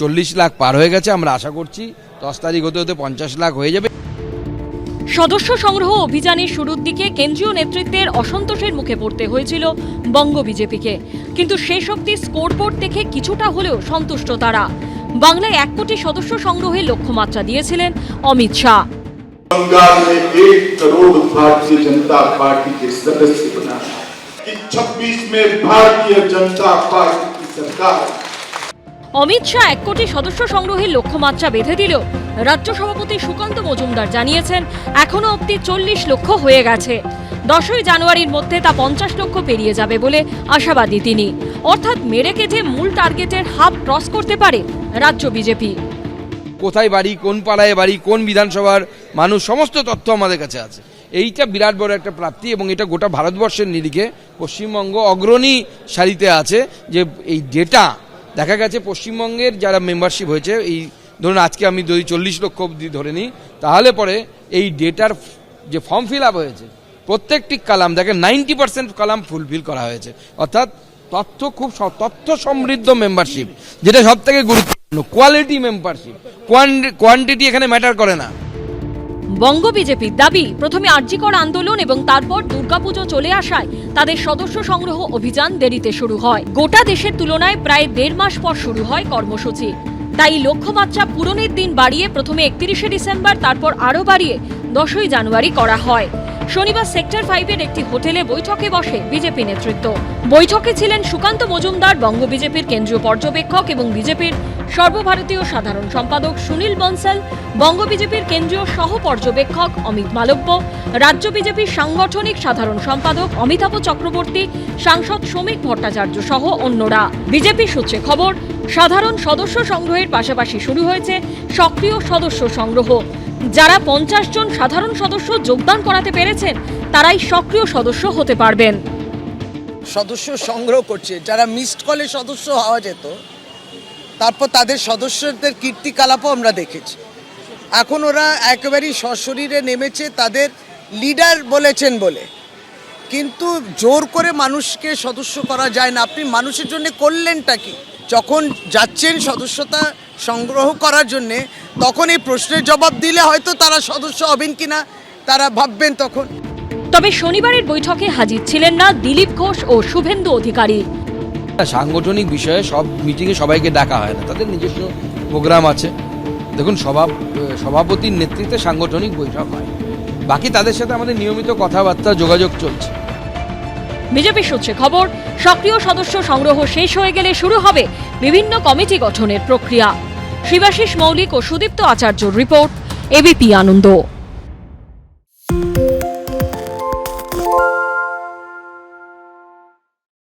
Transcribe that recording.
40 লাখ পার হয়ে গেছে। আমরা আশা করছি 10 তারিখ হতে হতে 50 লাখ হয়ে যাবে। সদস্য সংগ্রহ অভিযানের শুরুর দিকে কেন্দ্রীয় নেতৃত্বের অসন্তোষের মুখে পড়তে হয়েছিল বঙ্গ বিজেপিকে, কিন্তু শেষ অবধি স্কোরবোর্ড দেখে কিছুটা হলেও সন্তুষ্ট তারা। বাংলায় 1 কোটি সদস্য সংগ্রহের লক্ষ্যমাত্রা দিয়েছিলেন অমিত শাহ। बंगाल में 1 करोड़ भारतीय जनता पार्टी के सदस्य बना कि 26 में भारतीय जनता पार्टी की सरकार। অমিত শাহ 1 কোটি সদস্য সংগ্রহের লক্ষ্যমাত্রা বেঁধে দিলেও রাজ্য সভাপতি সুকান্ত মজুমদার জানিয়েছেন এখনো অবধি 40 লক্ষ হয়ে গেছে। 10ই জানুয়ারির মধ্যে তা 50 লক্ষ পেরিয়ে যাবে বলে আশাবাদী তিনি। অর্থাৎ মেরে কেটে মূল টার্গেটের হাফ ক্রস করতে পারে রাজ্য বিজেপি। কোথায় বাড়ি, কোন পাড়ায় বাড়ি, কোন বিধানসভার মানুষ, সমস্ত তথ্য আমাদের কাছে আছে। এইটা বিরাট বড় একটা প্রাপ্তি এবং এটা গোটা ভারতবর্ষের নিরিখে পশ্চিমবঙ্গ অগ্রণী সারিতে আছে। যে এই ডেটা দেখা গেছে পশ্চিমবঙ্গের যারা মেম্বারশিপ হয়েছে, এই ধরুন আজকে আমি যদি 40 লক্ষ অবধি ধরে নিই, তাহলে পরে এই ডেটার যে ফর্ম ফিল আপ হয়েছে প্রত্যেকটি কালাম দেখেন 90% কালাম ফুলফিল করা হয়েছে। অর্থাৎ তথ্য সমৃদ্ধ মেম্বারশিপ, যেটা সব থেকে গুরুত্বপূর্ণ। কোয়ালিটি মেম্বারশিপ, কোয়ান্টিটি এখানে ম্যাটার করে না। বঙ্গ বিজেপির দাবি, প্রথমে আরজিকর আন্দোলন এবং তারপর দুর্গাপুজো চলে আসায় তাদের সদস্য সংগ্রহ অভিযান দেরিতে শুরু হয়। গোটা দেশের তুলনায় প্রায় 1.5 মাস পর শুরু হয় কর্মসূচি। তাই লক্ষ্যমাত্রা পূরণের দিন বাড়িয়ে প্রথমে 31শে ডিসেম্বর, তারপর আরও বাড়িয়ে 10ই জানুয়ারি করা হয়। শনিবার সেক্টর 5-এর একটি হোটেলে বৈঠকে বসে বিজেপি নেতৃত্ব। বৈঠকে ছিলেন সুকান্ত মজুমদার, বঙ্গ বিজেপির কেন্দ্রীয় পর্যবেক্ষক এবং বিজেপির সর্বভারতীয় সাধারণ সম্পাদক সুনীল বনসাল, বঙ্গ বিজেপির কেন্দ্রীয় সহ পর্যবেক্ষক অমিত মালব্য, রাজ্য বিজেপির সাংগঠনিক সাধারণ সম্পাদক অমিতাভ চক্রবর্তী, সাংসদ শ্রমিক ভট্টাচার্য সহ অন্যরা। বিজেপি সূত্রে খবর, সাধারণ সদস্য সংগ্রহের পাশাপাশি শুরু হয়েছে সক্রিয় সদস্য সংগ্রহ। যারা 50 জন সাধারণ সদস্য যোগদান করাতে পেরেছেন তারাই সক্রিয় সদস্য হতে পারবেন। সদস্য সংগ্রহ করছে, যারা মিসড কলে সদস্য হওয়া যেত, তারপর তাদের সদস্যদের কীর্তিকলাপও আমরা দেখেছি। এখন ওরা একেবারেই সশরীরে নেমেছে তাদের লিডার বলেছেন বলে, কিন্তু জোর করে মানুষকে সদস্য করা যায় না। আপনি মানুষের জন্য করলেনটা কি? যখন যাচ্ছেন সদস্যতা সংগ্রহ করার জন্যে, তখন এই প্রশ্নের জবাব দিলে হয়তো তারা সদস্য হবেন কিনা তারা ভাববেন তখন। তবে শনিবারের বৈঠকে হাজির ছিলেন না দিলীপ ঘোষ ও শুভেন্দু অধিকারী। সাংগঠনিক বিষয়ে সব মিটিংয়ে সবাইকে ডাকা হয় না, তাদের নিজস্ব প্রোগ্রাম আছে। দেখুন, সভাপতির নেতৃত্বে সাংগঠনিক বৈঠক হয়, বাকি তাদের সাথে আমাদের নিয়মিত কথাবার্তা যোগাযোগ চলছে। বিজেপি সূত্রে খবর, সক্রিয় সদস্য সংগ্রহ শেষ হয়ে গেলে শুরু হবে বিভিন্ন কমিটি গঠনের প্রক্রিয়া। শিবাশিস মৌলিক ও সুদীপ্ত আচার্যর রিপোর্ট, এবিপি আনন্দ।